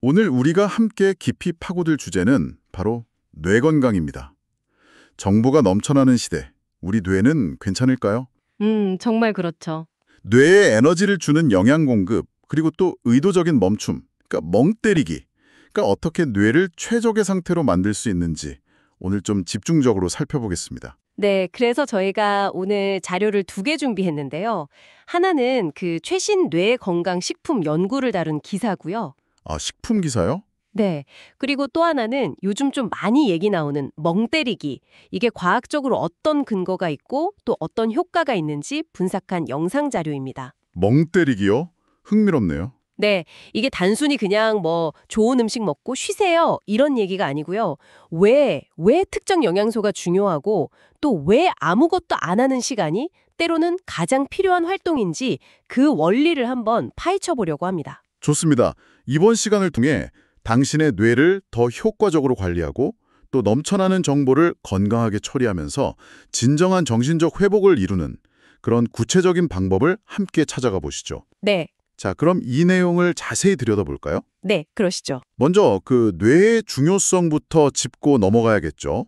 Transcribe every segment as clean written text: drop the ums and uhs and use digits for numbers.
오늘 우리가 함께 깊이 파고들 주제는 바로 뇌 건강입니다. 정보가 넘쳐나는 시대, 우리 뇌는 괜찮을까요? 정말 그렇죠. 뇌에 에너지를 주는 영양 공급, 그리고 또 의도적인 멈춤, 그러니까 멍 때리기. 그러니까 어떻게 뇌를 최적의 상태로 만들 수 있는지 오늘 좀 집중적으로 살펴보겠습니다. 네, 그래서 저희가 오늘 자료를 2개 준비했는데요. 하나는 그 최신 뇌 건강 식품 연구를 다룬 기사고요. 아, 식품 기사요? 네, 그리고 또 하나는 요즘 좀 많이 얘기 나오는 멍 때리기. 이게 과학적으로 어떤 근거가 있고 또 어떤 효과가 있는지 분석한 영상 자료입니다. 멍 때리기요? 흥미롭네요. 네, 이게 단순히 그냥 뭐 좋은 음식 먹고 쉬세요 이런 얘기가 아니고요. 왜 특정 영양소가 중요하고 또 왜 아무것도 안 하는 시간이 때로는 가장 필요한 활동인지 그 원리를 한번 파헤쳐 보려고 합니다. 좋습니다. 이번 시간을 통해 당신의 뇌를 더 효과적으로 관리하고 또 넘쳐나는 정보를 건강하게 처리하면서 진정한 정신적 회복을 이루는 그런 구체적인 방법을 함께 찾아가 보시죠. 네, 자, 그럼 이 내용을 자세히 들여다볼까요? 네, 그러시죠. 먼저 그 뇌의 중요성부터 짚고 넘어가야겠죠.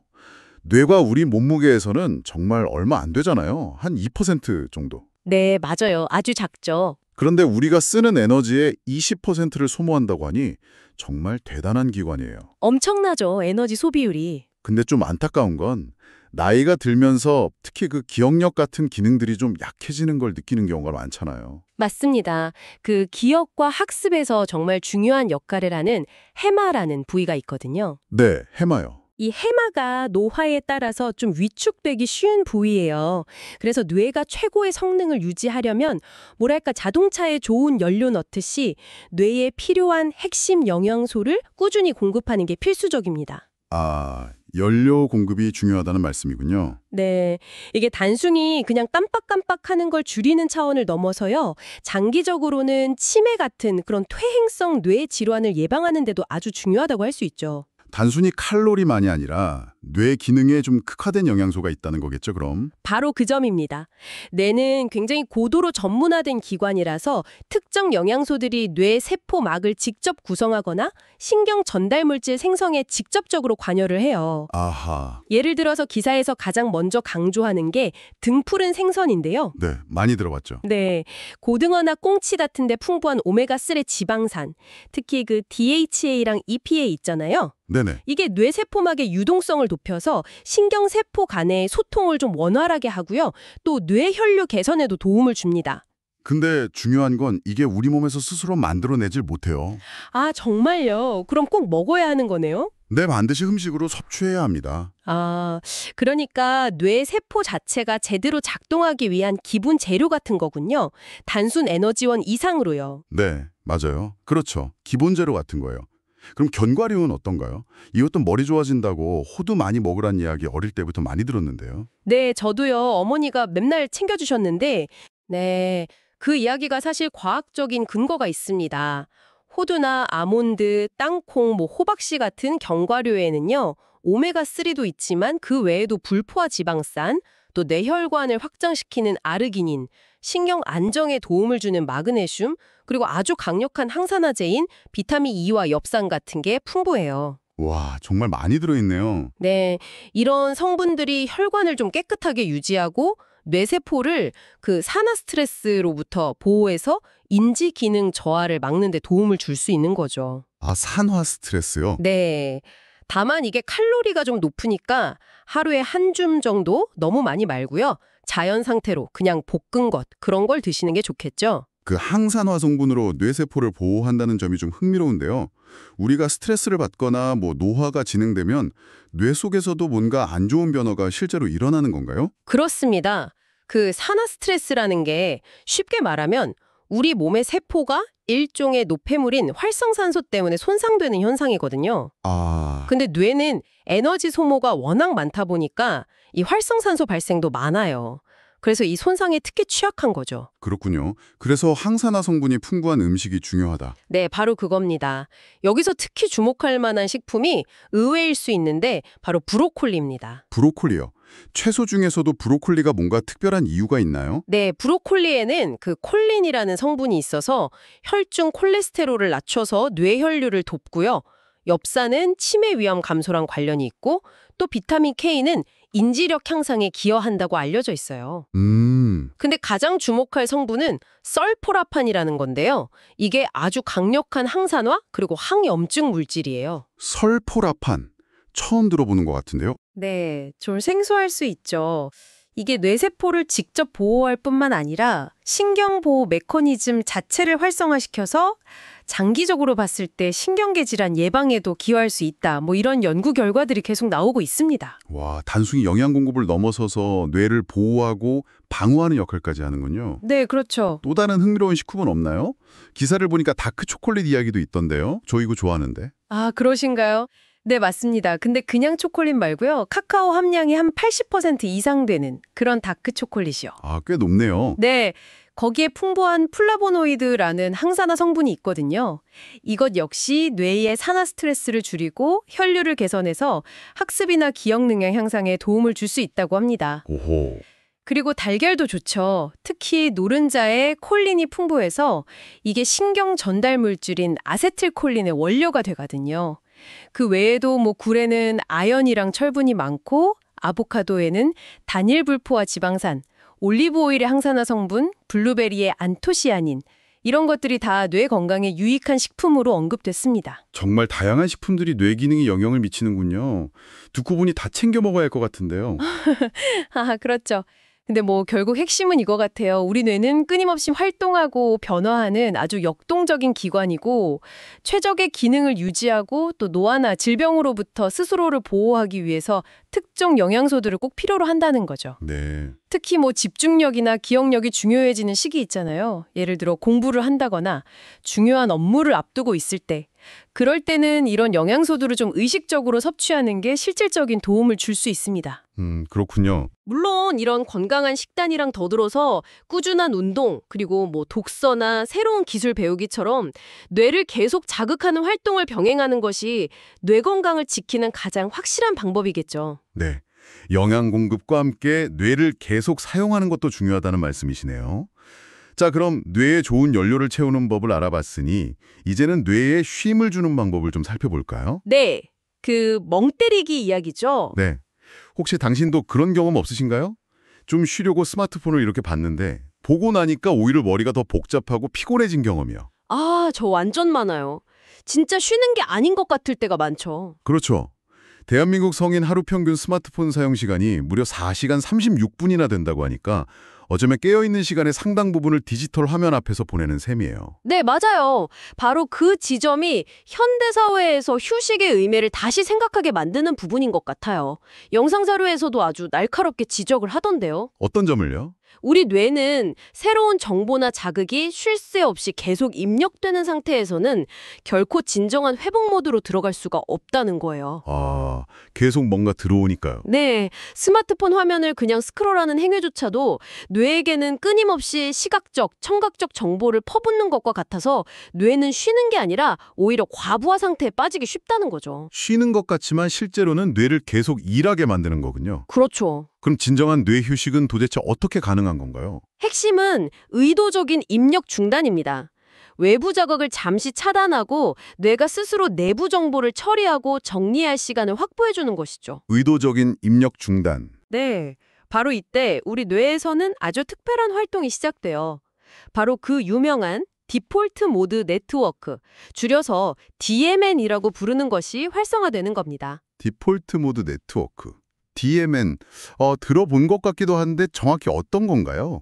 뇌가 우리 몸무게에서는 정말 얼마 안 되잖아요. 한 2% 정도. 네, 맞아요. 아주 작죠. 그런데 우리가 쓰는 에너지의 20%를 소모한다고 하니 정말 대단한 기관이에요. 엄청나죠, 에너지 소비율이. 근데 좀 안타까운 건 나이가 들면서 특히 그 기억력 같은 기능들이 좀 약해지는 걸 느끼는 경우가 많잖아요. 맞습니다. 그 기억과 학습에서 정말 중요한 역할을 하는 해마라는 부위가 있거든요. 네, 해마요. 이 해마가 노화에 따라서 좀 위축되기 쉬운 부위예요. 그래서 뇌가 최고의 성능을 유지하려면 뭐랄까 자동차에 좋은 연료 넣듯이 뇌에 필요한 핵심 영양소를 꾸준히 공급하는 게 필수적입니다. 아, 연료 공급이 중요하다는 말씀이군요. 네, 이게 단순히 그냥 깜빡깜빡하는 걸 줄이는 차원을 넘어서요. 장기적으로는 치매 같은 그런 퇴행성 뇌 질환을 예방하는 데도 아주 중요하다고 할 수 있죠. 단순히 칼로리만이 아니라 뇌 기능에 좀 극화된 영양소가 있다는 거겠죠, 그럼? 바로 그 점입니다. 뇌는 굉장히 고도로 전문화된 기관이라서 특정 영양소들이 뇌 세포막을 직접 구성하거나 신경 전달 물질 생성에 직접적으로 관여를 해요. 아하, 예를 들어서 기사에서 가장 먼저 강조하는 게 등푸른 생선인데요. 네, 많이 들어봤죠. 네, 고등어나 꽁치 같은 데 풍부한 오메가3 지방산, 특히 그 DHA랑 EPA 있잖아요. 네네. 이게 뇌세포막의 유동성을 높여서 신경세포 간의 소통을 좀 원활하게 하고요. 또 뇌혈류 개선에도 도움을 줍니다. 근데 중요한 건 이게 우리 몸에서 스스로 만들어내질 못해요. 아, 정말요? 그럼 꼭 먹어야 하는 거네요? 네, 반드시 음식으로 섭취해야 합니다. 아, 그러니까 뇌세포 자체가 제대로 작동하기 위한 기본 재료 같은 거군요. 단순 에너지원 이상으로요. 네, 맞아요. 그렇죠. 기본 재료 같은 거예요. 그럼 견과류는 어떤가요? 이것도 머리 좋아진다고 호두 많이 먹으란 이야기 어릴 때부터 많이 들었는데요. 네, 저도요. 어머니가 맨날 챙겨주셨는데, 네, 그 이야기가 사실 과학적인 근거가 있습니다. 호두나 아몬드, 땅콩, 호박씨 같은 견과류에는요, 오메가3도 있지만 그 외에도 불포화 지방산, 또 뇌혈관을 확장시키는 아르기닌, 신경 안정에 도움을 주는 마그네슘, 그리고 아주 강력한 항산화제인 비타민 E와 엽산 같은 게 풍부해요. 와, 정말 많이 들어있네요. 네, 이런 성분들이 혈관을 좀 깨끗하게 유지하고 뇌세포를 그 산화 스트레스로부터 보호해서 인지 기능 저하를 막는 데 도움을 줄 수 있는 거죠. 아, 산화 스트레스요? 네. 다만 이게 칼로리가 좀 높으니까 하루에 한 줌 정도 너무 많이 말고요. 자연 상태로 그냥 볶은 것 그런 걸 드시는 게 좋겠죠. 그 항산화 성분으로 뇌세포를 보호한다는 점이 좀 흥미로운데요. 우리가 스트레스를 받거나 노화가 진행되면 뇌 속에서도 뭔가 안 좋은 변화가 실제로 일어나는 건가요? 그렇습니다. 그 산화 스트레스라는 게 쉽게 말하면 우리 몸의 세포가 일종의 노폐물인 활성산소 때문에 손상되는 현상이거든요. 아, 근데 뇌는 에너지 소모가 워낙 많다 보니까 이 활성산소 발생도 많아요. 그래서 이 손상에 특히 취약한 거죠. 그렇군요. 그래서 항산화 성분이 풍부한 음식이 중요하다. 네, 바로 그겁니다. 여기서 특히 주목할 만한 식품이 의외일 수 있는데 바로 브로콜리입니다. 브로콜리요. 채소 중에서도 브로콜리가 뭔가 특별한 이유가 있나요? 네, 브로콜리에는 그 콜린이라는 성분이 있어서 혈중 콜레스테롤을 낮춰서 뇌혈류를 돕고요. 엽산은 치매 위험 감소랑 관련이 있고 또 비타민 K는 인지력 향상에 기여한다고 알려져 있어요. 근데 가장 주목할 성분은 썰포라판이라는 건데요. 이게 아주 강력한 항산화 그리고 항염증 물질이에요. 설포라판. 처음 들어보는 것 같은데요. 네, 좀 생소할 수 있죠. 이게 뇌세포를 직접 보호할 뿐만 아니라 신경보호 메커니즘 자체를 활성화시켜서 장기적으로 봤을 때 신경계 질환 예방에도 기여할 수 있다. 뭐 이런 연구 결과들이 계속 나오고 있습니다. 와, 단순히 영양 공급을 넘어서서 뇌를 보호하고 방어하는 역할까지 하는군요. 네, 그렇죠. 또 다른 흥미로운 식품은 없나요? 기사를 보니까 다크 초콜릿 이야기도 있던데요. 저 이거 좋아하는데. 아, 그러신가요? 네, 맞습니다. 근데 그냥 초콜릿 말고요. 카카오 함량이 한 80% 이상 되는 그런 다크 초콜릿이요. 아, 꽤 높네요. 네, 거기에 풍부한 플라보노이드라는 항산화 성분이 있거든요. 이것 역시 뇌의 산화 스트레스를 줄이고 혈류를 개선해서 학습이나 기억 능력 향상에 도움을 줄 수 있다고 합니다. 오호. 그리고 달걀도 좋죠. 특히 노른자에 콜린이 풍부해서 이게 신경 전달 물질인 아세틸콜린의 원료가 되거든요. 그 외에도 뭐 굴에는 아연이랑 철분이 많고 아보카도에는 단일불포화 지방산, 올리브 오일의 항산화 성분, 블루베리의 안토시아닌 이런 것들이 다 뇌 건강에 유익한 식품으로 언급됐습니다. 정말 다양한 식품들이 뇌 기능에 영향을 미치는군요. 듣고 보니 다 챙겨 먹어야 할 것 같은데요. 아, 그렇죠. 근데 뭐 결국 핵심은 이거 같아요. 우리 뇌는 끊임없이 활동하고 변화하는 아주 역동적인 기관이고 최적의 기능을 유지하고 또 노화나 질병으로부터 스스로를 보호하기 위해서 특정 영양소들을 꼭 필요로 한다는 거죠. 네. 특히 뭐 집중력이나 기억력이 중요해지는 시기 있잖아요. 예를 들어 공부를 한다거나 중요한 업무를 앞두고 있을 때. 그럴 때는 이런 영양소들을 좀 의식적으로 섭취하는 게 실질적인 도움을 줄 수 있습니다. 그렇군요. 물론 이런 건강한 식단이랑 더불어서 꾸준한 운동, 그리고 뭐 독서나 새로운 기술 배우기처럼 뇌를 계속 자극하는 활동을 병행하는 것이 뇌 건강을 지키는 가장 확실한 방법이겠죠. 네. 영양 공급과 함께 뇌를 계속 사용하는 것도 중요하다는 말씀이시네요. 자, 그럼 뇌에 좋은 연료를 채우는 법을 알아봤으니 이제는 뇌에 쉼을 주는 방법을 좀 살펴볼까요? 네, 그 멍 때리기 이야기죠. 네. 혹시 당신도 그런 경험 없으신가요? 좀 쉬려고 스마트폰을 이렇게 봤는데 보고 나니까 오히려 머리가 더 복잡하고 피곤해진 경험이요. 아, 저 완전 많아요. 진짜 쉬는 게 아닌 것 같을 때가 많죠. 그렇죠. 대한민국 성인 하루 평균 스마트폰 사용 시간이 무려 4시간 36분이나 된다고 하니까 어쩌면 깨어있는 시간의 상당 부분을 디지털 화면 앞에서 보내는 셈이에요. 네, 맞아요. 바로 그 지점이 현대사회에서 휴식의 의미를 다시 생각하게 만드는 부분인 것 같아요. 영상자료에서도 아주 날카롭게 지적을 하던데요. 어떤 점을요? 우리 뇌는 새로운 정보나 자극이 쉴 새 없이 계속 입력되는 상태에서는 결코 진정한 회복 모드로 들어갈 수가 없다는 거예요. 아, 계속 뭔가 들어오니까요. 네, 스마트폰 화면을 그냥 스크롤하는 행위조차도 뇌에게는 끊임없이 시각적, 청각적 정보를 퍼붓는 것과 같아서 뇌는 쉬는 게 아니라 오히려 과부하 상태에 빠지기 쉽다는 거죠. 쉬는 것 같지만 실제로는 뇌를 계속 일하게 만드는 거군요. 그렇죠. 그럼 진정한 뇌 휴식은 도대체 어떻게 가능한 건가요? 핵심은 의도적인 입력 중단입니다. 외부 자극을 잠시 차단하고 뇌가 스스로 내부 정보를 처리하고 정리할 시간을 확보해주는 것이죠. 의도적인 입력 중단. 네, 바로 이때 우리 뇌에서는 아주 특별한 활동이 시작돼요. 바로 그 유명한 디폴트 모드 네트워크, 줄여서 DMN이라고 부르는 것이 활성화되는 겁니다. 디폴트 모드 네트워크. DMN. 들어본 것 같기도 한데 정확히 어떤 건가요?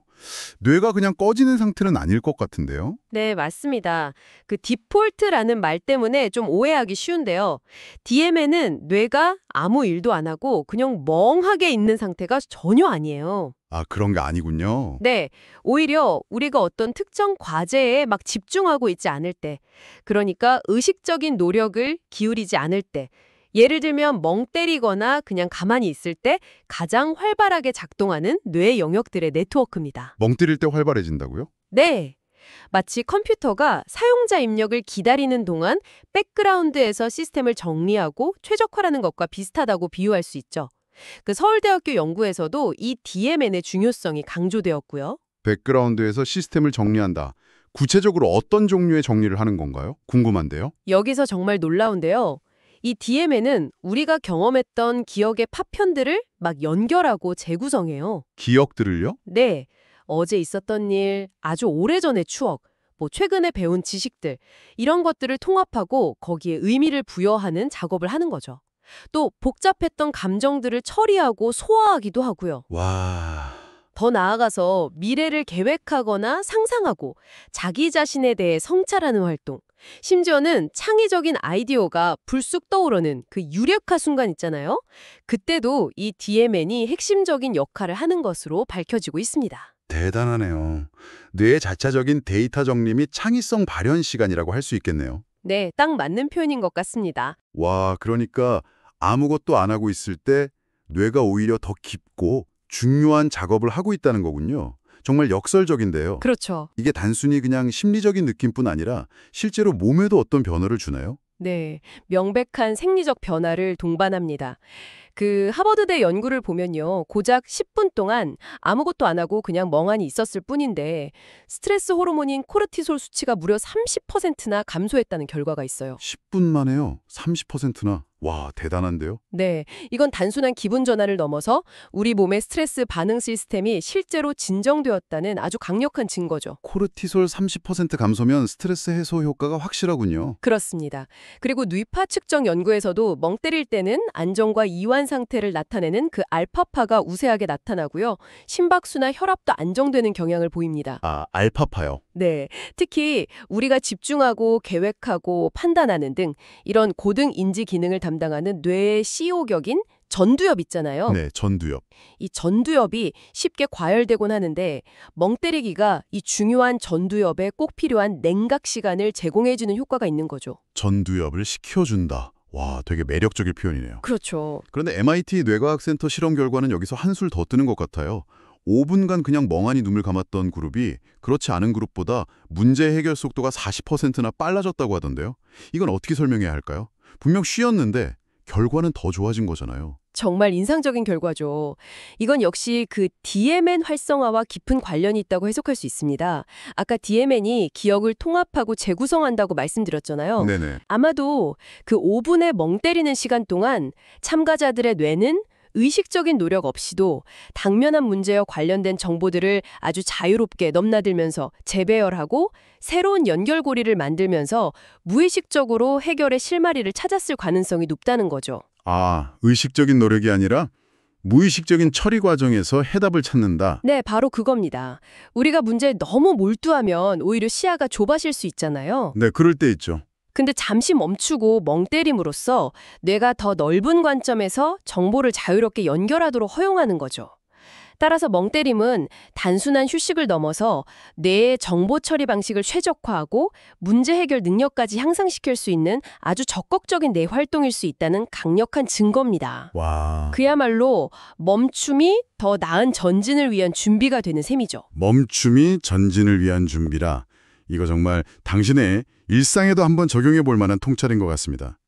뇌가 그냥 꺼지는 상태는 아닐 것 같은데요? 네, 맞습니다. 그 디폴트라는 말 때문에 좀 오해하기 쉬운데요. DMN은 뇌가 아무 일도 안 하고 그냥 멍하게 있는 상태가 전혀 아니에요. 아, 그런 게 아니군요. 네, 오히려 우리가 어떤 특정 과제에 막 집중하고 있지 않을 때, 그러니까 의식적인 노력을 기울이지 않을 때, 예를 들면 멍 때리거나 그냥 가만히 있을 때 가장 활발하게 작동하는 뇌 영역들의 네트워크입니다. 멍 때릴 때 활발해진다고요? 네. 마치 컴퓨터가 사용자 입력을 기다리는 동안 백그라운드에서 시스템을 정리하고 최적화라는 것과 비슷하다고 비유할 수 있죠. 그 서울대학교 연구에서도 이 DMN의 중요성이 강조되었고요. 백그라운드에서 시스템을 정리한다. 구체적으로 어떤 종류의 정리를 하는 건가요? 궁금한데요. 여기서 정말 놀라운데요. 이 DMN은 우리가 경험했던 기억의 파편들을 막 연결하고 재구성해요. 기억들을요? 네, 어제 있었던 일, 아주 오래전의 추억, 최근에 배운 지식들, 이런 것들을 통합하고 거기에 의미를 부여하는 작업을 하는 거죠. 또 복잡했던 감정들을 처리하고 소화하기도 하고요. 와... 더 나아가서 미래를 계획하거나 상상하고 자기 자신에 대해 성찰하는 활동, 심지어는 창의적인 아이디어가 불쑥 떠오르는 그 유력한 순간 있잖아요. 그때도 이 DMN이 핵심적인 역할을 하는 것으로 밝혀지고 있습니다. 대단하네요. 뇌의 자체적인 데이터 정리 및 창의성 발현 시간이라고 할 수 있겠네요. 네, 딱 맞는 표현인 것 같습니다. 와, 그러니까 아무것도 안 하고 있을 때 뇌가 오히려 더 깊고 중요한 작업을 하고 있다는 거군요. 정말 역설적인데요. 그렇죠. 이게 단순히 그냥 심리적인 느낌뿐 아니라 실제로 몸에도 어떤 변화를 주나요? 네, 명백한 생리적 변화를 동반합니다. 그 하버드대 연구를 보면요. 고작 10분 동안 아무것도 안 하고 그냥 멍하니 있었을 뿐인데 스트레스 호르몬인 코르티솔 수치가 무려 30%나 감소했다는 결과가 있어요. 10분 만에요. 30%나. 와, 대단한데요? 네, 이건 단순한 기분 전환을 넘어서 우리 몸의 스트레스 반응 시스템이 실제로 진정되었다는 아주 강력한 증거죠. 코르티솔 30% 감소면 스트레스 해소 효과가 확실하군요. 그렇습니다. 그리고 뇌파 측정 연구에서도 멍 때릴 때는 안정과 이완 상태를 나타내는 그 알파파가 우세하게 나타나고요. 심박수나 혈압도 안정되는 경향을 보입니다. 아, 알파파요. 네, 특히 우리가 집중하고 계획하고 판단하는 등 이런 고등 인지 기능을 담당하는 뇌의 CEO격인 전두엽 있잖아요. 네, 전두엽. 이 전두엽이 쉽게 과열되곤 하는데 멍 때리기가 이 중요한 전두엽에 꼭 필요한 냉각 시간을 제공해주는 효과가 있는 거죠. 전두엽을 식혀준다. 와, 되게 매력적인 표현이네요. 그렇죠. 그런데 MIT 뇌과학센터 실험 결과는 여기서 한술 더 뜨는 것 같아요. 5분간 그냥 멍하니 눈을 감았던 그룹이 그렇지 않은 그룹보다 문제 해결 속도가 40%나 빨라졌다고 하던데요. 이건 어떻게 설명해야 할까요? 분명 쉬었는데 결과는 더 좋아진 거잖아요. 정말 인상적인 결과죠. 이건 역시 그 DMN 활성화와 깊은 관련이 있다고 해석할 수 있습니다. 아까 DMN이 기억을 통합하고 재구성한다고 말씀드렸잖아요. 네네. 아마도 그 5분의 멍 때리는 시간 동안 참가자들의 뇌는 의식적인 노력 없이도 당면한 문제와 관련된 정보들을 아주 자유롭게 넘나들면서 재배열하고 새로운 연결고리를 만들면서 무의식적으로 해결의 실마리를 찾았을 가능성이 높다는 거죠. 아, 의식적인 노력이 아니라 무의식적인 처리 과정에서 해답을 찾는다. 네, 바로 그겁니다. 우리가 문제에 너무 몰두하면 오히려 시야가 좁아질 수 있잖아요. 네, 그럴 때 있죠. 근데 잠시 멈추고 멍 때림으로써 뇌가 더 넓은 관점에서 정보를 자유롭게 연결하도록 허용하는 거죠. 따라서 멍 때림은 단순한 휴식을 넘어서 뇌의 정보 처리 방식을 최적화하고 문제 해결 능력까지 향상시킬 수 있는 아주 적극적인 뇌 활동일 수 있다는 강력한 증거입니다. 와. 그야말로 멈춤이 더 나은 전진을 위한 준비가 되는 셈이죠. 멈춤이 전진을 위한 준비라. 이거 정말 당신의 일상에도 한번 적용해 볼 만한 통찰인 것 같습니다.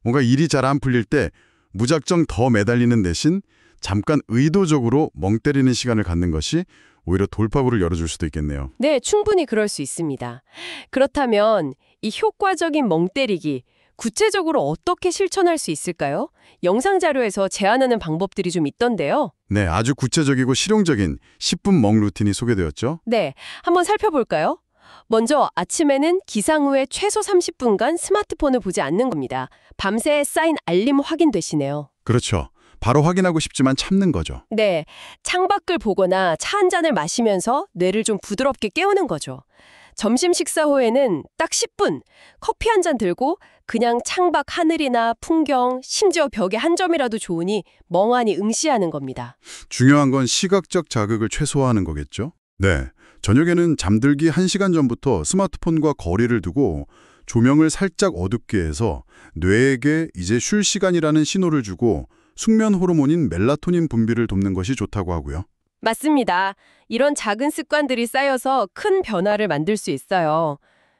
뭔가 일이 잘 안 풀릴 때 무작정 더 매달리는 대신 잠깐 의도적으로 멍 때리는 시간을 갖는 것이 오히려 돌파구를 열어줄 수도 있겠네요. 네, 충분히 그럴 수 있습니다. 그렇다면 이 효과적인 멍 때리기, 구체적으로 어떻게 실천할 수 있을까요? 영상 자료에서 제안하는 방법들이 좀 있던데요. 네, 아주 구체적이고 실용적인 10분 멍 루틴이 소개되었죠. 네, 한번 살펴볼까요? 먼저 아침에는 기상 후에 최소 30분간 스마트폰을 보지 않는 겁니다. 밤새 쌓인 알림 확인 대신에요. 그렇죠. 바로 확인하고 싶지만 참는 거죠. 네, 창밖을 보거나 차 한 잔을 마시면서 뇌를 좀 부드럽게 깨우는 거죠. 점심 식사 후에는 딱 10분 커피 한 잔 들고 그냥 창밖 하늘이나 풍경, 심지어 벽에 한 점이라도 좋으니 멍하니 응시하는 겁니다. 중요한 건 시각적 자극을 최소화하는 거겠죠? 네. 저녁에는 잠들기 1시간 전부터 스마트폰과 거리를 두고 조명을 살짝 어둡게 해서 뇌에게 이제 쉴 시간이라는 신호를 주고 숙면 호르몬인 멜라토닌 분비를 돕는 것이 좋다고 하고요. 맞습니다. 이런 작은 습관들이 쌓여서 큰 변화를 만들 수 있어요.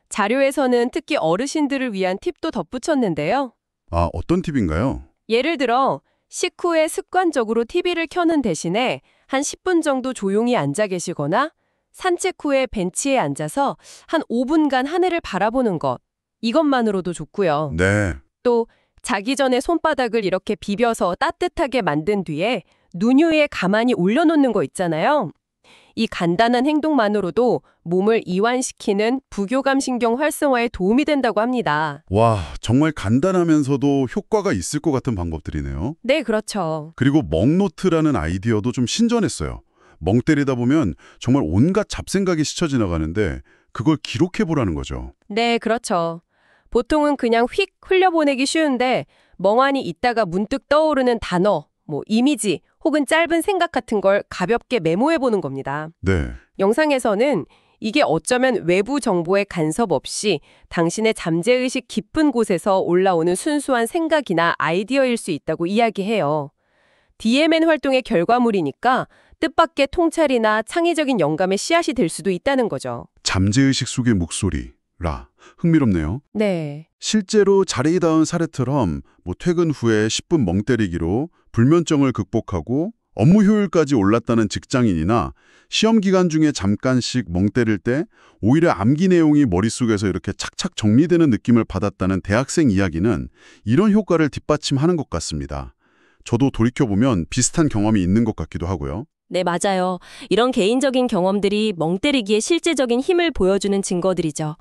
자료에서는 특히 어르신들을 위한 팁도 덧붙였는데요. 아, 어떤 팁인가요? 예를 들어 식후에 습관적으로 TV를 켜는 대신에 한 10분 정도 조용히 앉아 계시거나 산책 후에 벤치에 앉아서 한 5분간 하늘을 바라보는 것. 이것만으로도 좋고요. 네. 또 자기 전에 손바닥을 이렇게 비벼서 따뜻하게 만든 뒤에 눈 위에 가만히 올려놓는 거 있잖아요. 이 간단한 행동만으로도 몸을 이완시키는 부교감 신경 활성화에 도움이 된다고 합니다. 와, 정말 간단하면서도 효과가 있을 것 같은 방법들이네요. 네, 그렇죠. 그리고 멍노트라는 아이디어도 좀 신전했어요. 멍 때리다 보면 정말 온갖 잡생각이 스쳐 지나가는데 그걸 기록해보라는 거죠. 네, 그렇죠. 보통은 그냥 휙 흘려보내기 쉬운데 멍하니 있다가 문득 떠오르는 단어, 이미지 혹은 짧은 생각 같은 걸 가볍게 메모해보는 겁니다. 네. 영상에서는 이게 어쩌면 외부 정보의 간섭 없이 당신의 잠재의식 깊은 곳에서 올라오는 순수한 생각이나 아이디어일 수 있다고 이야기해요. DMN 활동의 결과물이니까 뜻밖의 통찰이나 창의적인 영감의 씨앗이 될 수도 있다는 거죠. 잠재의식 속의 목소리라. 흥미롭네요. 네. 실제로 자레이 다운 사례처럼 퇴근 후에 10분 멍 때리기로 불면증을 극복하고 업무 효율까지 올랐다는 직장인이나 시험 기간 중에 잠깐씩 멍 때릴 때 오히려 암기 내용이 머릿속에서 이렇게 착착 정리되는 느낌을 받았다는 대학생 이야기는 이런 효과를 뒷받침하는 것 같습니다. 저도 돌이켜보면 비슷한 경험이 있는 것 같기도 하고요. 네, 맞아요. 이런 개인적인 경험들이 멍 때리기에 실제적인 힘을 보여주는 증거들이죠.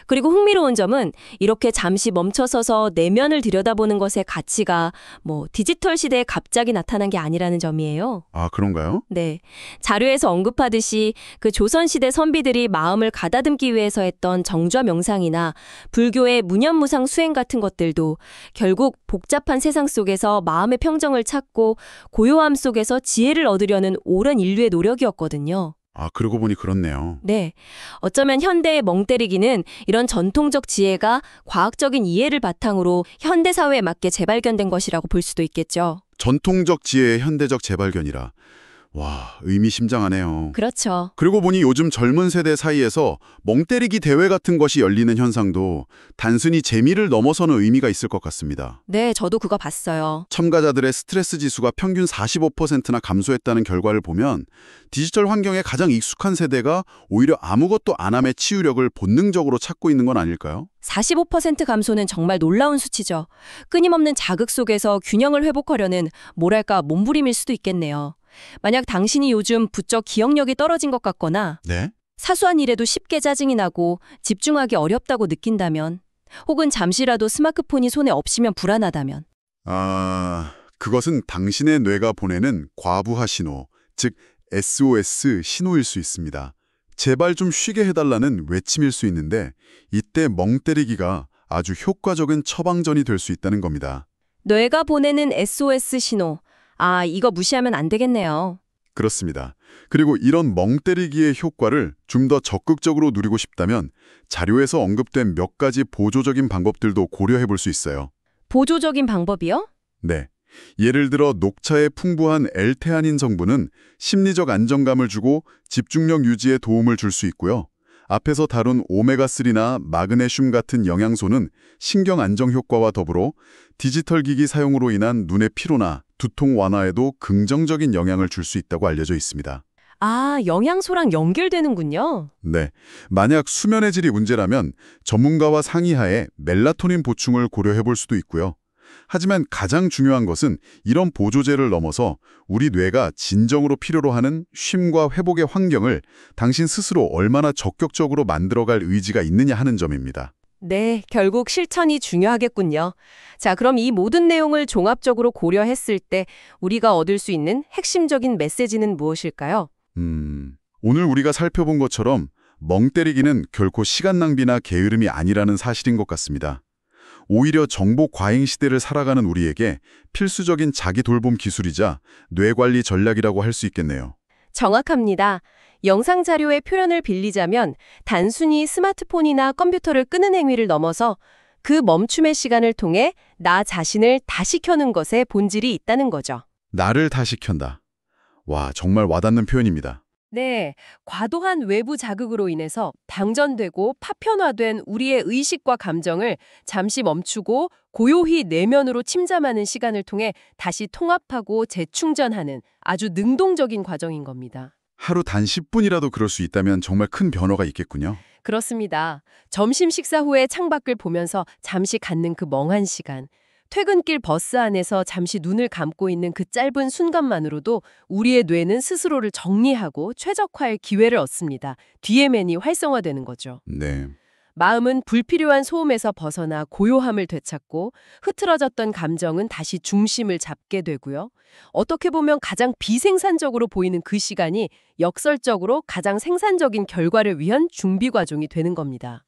그리고 흥미로운 점은 이렇게 잠시 멈춰서서 내면을 들여다보는 것의 가치가 디지털 시대에 갑자기 나타난 게 아니라는 점이에요. 아, 그런가요? 네. 자료에서 언급하듯이 그 조선시대 선비들이 마음을 가다듬기 위해서 했던 정좌 명상이나 불교의 무념무상 수행 같은 것들도 결국 복잡한 세상 속에서 마음의 평정을 찾고 고요함 속에서 지혜를 얻으려는 오랜 인류의 노력이었거든요. 아, 그러고 보니 그렇네요. 네. 어쩌면 현대의 멍 때리기는 이런 전통적 지혜가 과학적인 이해를 바탕으로 현대 사회에 맞게 재발견된 것이라고 볼 수도 있겠죠. 전통적 지혜의 현대적 재발견이라. 와, 의미심장하네요. 그렇죠. 그리고 보니 요즘 젊은 세대 사이에서 멍 때리기 대회 같은 것이 열리는 현상도 단순히 재미를 넘어서는 의미가 있을 것 같습니다. 네, 저도 그거 봤어요. 참가자들의 스트레스 지수가 평균 45%나 감소했다는 결과를 보면 디지털 환경에 가장 익숙한 세대가 오히려 아무것도 안 함의 치유력을 본능적으로 찾고 있는 건 아닐까요? 45% 감소는 정말 놀라운 수치죠. 끊임없는 자극 속에서 균형을 회복하려는 몸부림일 수도 있겠네요. 만약 당신이 요즘 부쩍 기억력이 떨어진 것 같거나 네? 사소한 일에도 쉽게 짜증이 나고 집중하기 어렵다고 느낀다면 혹은 잠시라도 스마트폰이 손에 없으면 불안하다면 그것은 당신의 뇌가 보내는 과부하 신호, 즉 SOS 신호일 수 있습니다. 제발 좀 쉬게 해달라는 외침일 수 있는데 이때 멍 때리기가 아주 효과적인 처방전이 될 수 있다는 겁니다. 뇌가 보내는 SOS 신호. 이거 무시하면 안 되겠네요. 그렇습니다. 그리고 이런 멍 때리기의 효과를 좀 더 적극적으로 누리고 싶다면 자료에서 언급된 몇 가지 보조적인 방법들도 고려해 볼 수 있어요. 보조적인 방법이요? 네. 예를 들어 녹차의 풍부한 L테아닌 성분은 심리적 안정감을 주고 집중력 유지에 도움을 줄 수 있고요. 앞에서 다룬 오메가3나 마그네슘 같은 영양소는 신경 안정 효과와 더불어 디지털 기기 사용으로 인한 눈의 피로나 두통 완화에도 긍정적인 영향을 줄 수 있다고 알려져 있습니다. 영양소랑 연결되는군요. 네. 만약 수면의 질이 문제라면 전문가와 상의하에 멜라토닌 보충을 고려해 볼 수도 있고요. 하지만 가장 중요한 것은 이런 보조제를 넘어서 우리 뇌가 진정으로 필요로 하는 쉼과 회복의 환경을 당신 스스로 얼마나 적극적으로 만들어갈 의지가 있느냐 하는 점입니다. 네, 결국 실천이 중요하겠군요. 자, 그럼 이 모든 내용을 종합적으로 고려했을 때 우리가 얻을 수 있는 핵심적인 메시지는 무엇일까요? 오늘 우리가 살펴본 것처럼 멍 때리기는 결코 시간 낭비나 게으름이 아니라는 사실인 것 같습니다. 오히려 정보 과잉 시대를 살아가는 우리에게 필수적인 자기 돌봄 기술이자 뇌관리 전략이라고 할 수 있겠네요. 정확합니다. 영상 자료의 표현을 빌리자면 단순히 스마트폰이나 컴퓨터를 끄는 행위를 넘어서 그 멈춤의 시간을 통해 나 자신을 다시 켜는 것에 본질이 있다는 거죠. 나를 다시 켠다. 와, 정말 와닿는 표현입니다. 네, 과도한 외부 자극으로 인해서 방전되고 파편화된 우리의 의식과 감정을 잠시 멈추고 고요히 내면으로 침잠하는 시간을 통해 다시 통합하고 재충전하는 아주 능동적인 과정인 겁니다. 하루 단 10분이라도 그럴 수 있다면 정말 큰 변화가 있겠군요. 그렇습니다. 점심 식사 후에 창밖을 보면서 잠시 갖는 그 멍한 시간, 퇴근길 버스 안에서 잠시 눈을 감고 있는 그 짧은 순간만으로도 우리의 뇌는 스스로를 정리하고 최적화할 기회를 얻습니다. DMN이 활성화되는 거죠. 네. 마음은 불필요한 소음에서 벗어나 고요함을 되찾고 흐트러졌던 감정은 다시 중심을 잡게 되고요. 어떻게 보면 가장 비생산적으로 보이는 그 시간이 역설적으로 가장 생산적인 결과를 위한 준비 과정이 되는 겁니다.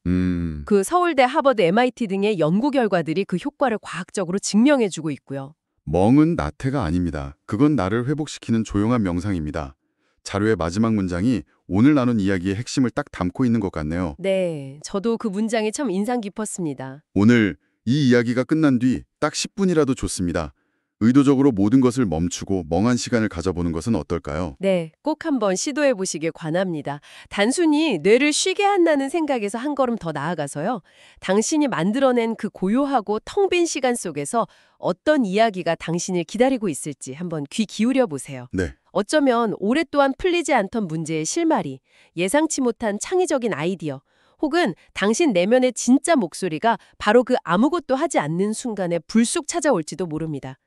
그 서울대, 하버드, MIT 등의 연구 결과들이 그 효과를 과학적으로 증명해주고 있고요. 멍은 나태가 아닙니다. 그건 나를 회복시키는 조용한 명상입니다. 자료의 마지막 문장이 오늘 나눈 이야기의 핵심을 딱 담고 있는 것 같네요. 네, 저도 그 문장이 참 인상 깊었습니다. 오늘 이 이야기가 끝난 뒤 딱 10분이라도 좋습니다. 의도적으로 모든 것을 멈추고 멍한 시간을 가져보는 것은 어떨까요? 네, 꼭 한번 시도해 보시길 권합니다. 단순히 뇌를 쉬게 한다는 생각에서 한 걸음 더 나아가서요. 당신이 만들어낸 그 고요하고 텅 빈 시간 속에서 어떤 이야기가 당신을 기다리고 있을지 한번 귀 기울여 보세요. 네. 어쩌면 오랫동안 풀리지 않던 문제의 실마리, 예상치 못한 창의적인 아이디어, 혹은 당신 내면의 진짜 목소리가 바로 그 아무것도 하지 않는 순간에 불쑥 찾아올지도 모릅니다.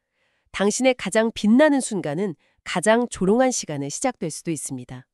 당신의 가장 빛나는 순간은 가장 조롱한 시간에 시작될 수도 있습니다.